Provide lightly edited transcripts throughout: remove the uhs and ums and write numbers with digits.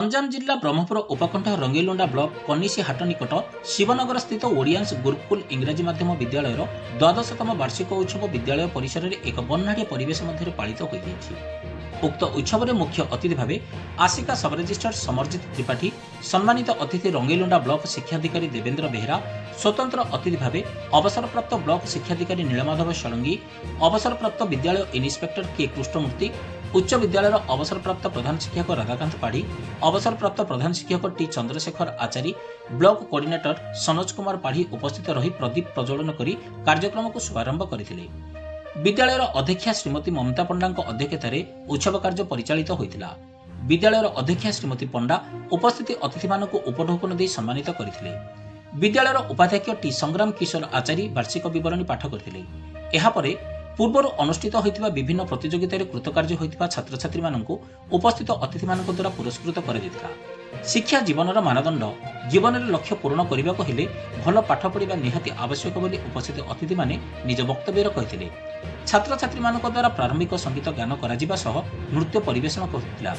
गंजाम जिला ब्रह्मपुर उपकंठ रंगीलुंडा ब्लॉक कनिसी हाट निकट शिवनगर स्थित ओडियंस गुरुकुल इंग्राजी माध्यम विद्यालय द्वादशतम वार्षिक उत्सव विद्यालय परिसर में एक वर्णाढ़ परिवेश मध्य पालित हो उक्त उत्सव में मुख्य अतिथि भाव आसिका सब रजिस्ट्रार समरजित त्रिपाठी, सम्मानित अतिथि रंगीलुंडा ब्लॉक शिक्षाधिकारी देवेंद्र बेहरा, स्वतंत्र अतिथि भाव अवसरप्राप्त ब्लॉक शिक्षाधिकारी नीलमाधव षडंगी, अवसरप्राप्त विद्यालय इन्स्पेक्टर के कृष्णमूर्ति, उच्च विद्यालय अवसरप्राप्त प्रधान शिक्षक राधाकांत पाढ़ी, अवसरप्राप्त प्रधान शिक्षक टी चंद्रशेखर आचारी, ब्लॉक कोऑर्डिनेटर सनोज कुमार पाढ़ी उपस्थित रही प्रदीप प्रज्वलन कर कार्यक्रम को शुभारंभ करथिले। विद्यालय अध्यक्षा श्रीमती ममता पंडा अध्यक्षतार उत्सव कार्य परिचालित होता। विद्यालय अध्यक्षा श्रीमती पंडा उपस्थित अतिथि मानक उपढौकन दे सम्मानित करथिले। विद्यालय उपाध्यक्ष टी संग्राम किशोर आचारी वार्षिक विवरणी पाठ करथिले। एहा परे पूर्व अनुष्ठित होता विभिन्न प्रतियोगितार कृतकार्य होता छात्र छात्री मानक उपस्थित अतिथि मानक द्वारा पुरस्कृत कर शिक्षा जीवनर मानदंड जीवन में लक्ष्य पूर्ण करने को हेले भल पाठ पढ़ा निहाती आवश्यक बोली उपस्थित अतिथि माने निज वक्तव्य कहते। छात्र छात्री मानक द्वारा प्रारंभिक संगीत गान करा सह नृत्य परिवेशन करथिला।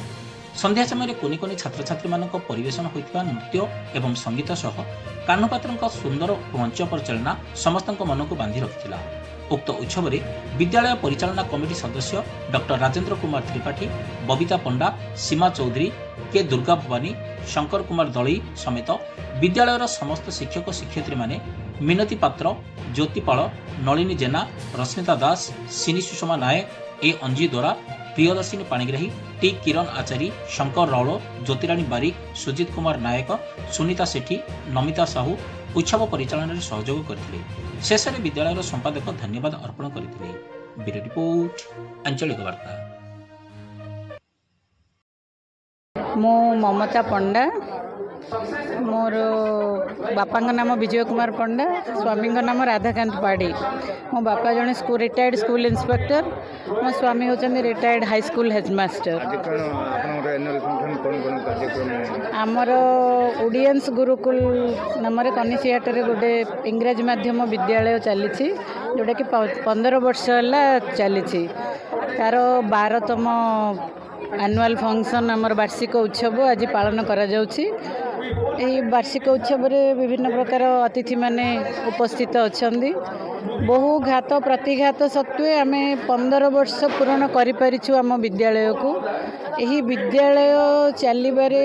संध्या समय कोनी कोनी छात्र छात्री मानक परिवेशन होता नृत्य एवं संगीत सह कान्हू पात्र सुंदर मंच परिचालना समस्त मन को बांधि रखिथिला। उक्त उत्सव में विद्यालय परिचालना कमिटी सदस्य डॉक्टर राजेंद्र कुमार त्रिपाठी, बबीता पंडा, सीमा चौधरी, के दुर्गा भवानी, शंकर कुमार दलई समेत विद्यालयर समस्त शिक्षक शिक्षयित्री माने मिनती पात्र, ज्योतिपाल, नलिनी जेना, रश्मिता दास, सिनी सुषमा नायक, ए अंजी दोरा, प्रियदर्शिनी पाणिग्राही, टी किरण आचारी, शंकर राउल, ज्योतिराणी बारिक, सुजित कुमार नायक, सुनीता सेठी, नमिता साहू उत्सव परिचालन सहयोग करथिले। शेष में विद्यालय संपादक धन्यवाद अर्पण करथिले। ब्यूरो रिपोर्ट आंचलिक वार्ता। मो ममता पंडा, मोर बापा नाम विजय कुमार पंडा, स्वामी नाम राधाकांत पाढ़ी। मो बापा जड़े रिटायर्ड स्कूल इंस्पेक्टर, मो स्वामी होचंदी रिटायर्ड हाई स्कूल हेडमास्टर। आमर ओडियंस गुरुकुल नाम कनिसी हाट गोटे इंग्राजी माध्यम विद्यालय चली जोटा कि 15 वर्ष है चली तार 12तम एनुअल फंक्शन आमर वार्षिक उत्सव आज पालन करा जाउछि। एही वार्षिक उत्सव रे विभिन्न प्रकार अतिथि माने उपस्थित अछंदी। बहु घात प्रतिघात सत्वे आमे 15 वर्ष पूर्ण करि परिछु आम विद्यालय को। एही विद्यालय चलिबारे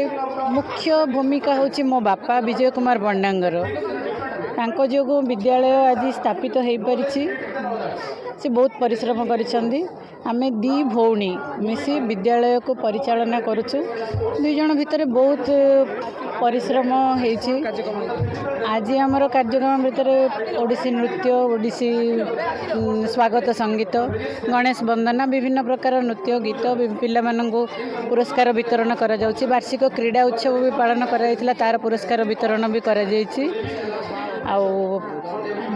मुख्य भूमिका होछि मो बापा विजय कुमार पंडांगर। तांको जोगो विद्यालय आज स्थापित हो परिछि। से बहुत परिश्रम करिसेंदी। आमे दी भौणी मिसी विद्यालय को परिचालना करुछु। दुई जन भितर बहुत परिश्रम हेछि। आज आमर कार्यक्रम भितर ओडिसी नृत्य, ओडिसी स्वागत संगीत, गणेश वंदना, विभिन्न प्रकार नृत्य गीत पिला मानंगु पुरस्कार वितरण करा जाउछि। वार्षिक क्रीड़ा उत्सव भी पालन करा जायतिला, तार पुरस्कार वितरण भी करा जायछि। आउ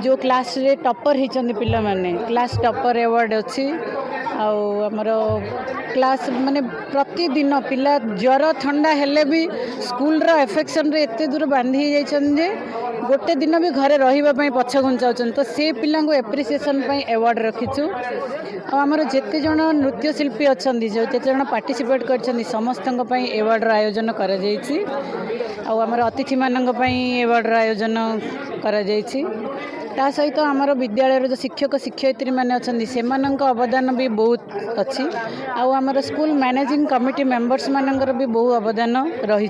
जो क्लास रे टॉपर होती पिला माने क्लास टॉपर अवार्ड अच्छी। आमर क्लास माने प्रतिदिन पिला ज्वर ठंडा हेले भी स्कूल रो एफेक्शन रे एते दूर बांधी जाइछन जे गोटे दिन भी घरे रहिबा पई पछ घुंचाउछन। तो से पिला को एप्रिसिएशन पई अवार्ड रखिछु। आमर जेते जण नृत्य शिल्पी अछंदी जेते जण पार्टिसिपेट करछंदी समस्तन पई अवार्ड रो आयोजन करा जायछि। आमर अतिथि मानन पई अवार्ड रो आयोजन करा जायछि। ता सहित आमर विद्यालय जो शिक्षक शिक्षयित्री माने अछंदी सेमानंक अवदान भी बहुत अच्छी। आमर स्कूल मैनेजिंग कमिटी मेंबर्स मानंकर भी बहु अवदान रही।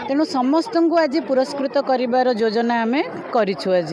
तेणु समस्त को आज पुरस्कृत करिवार योजना आमे करिछु आज।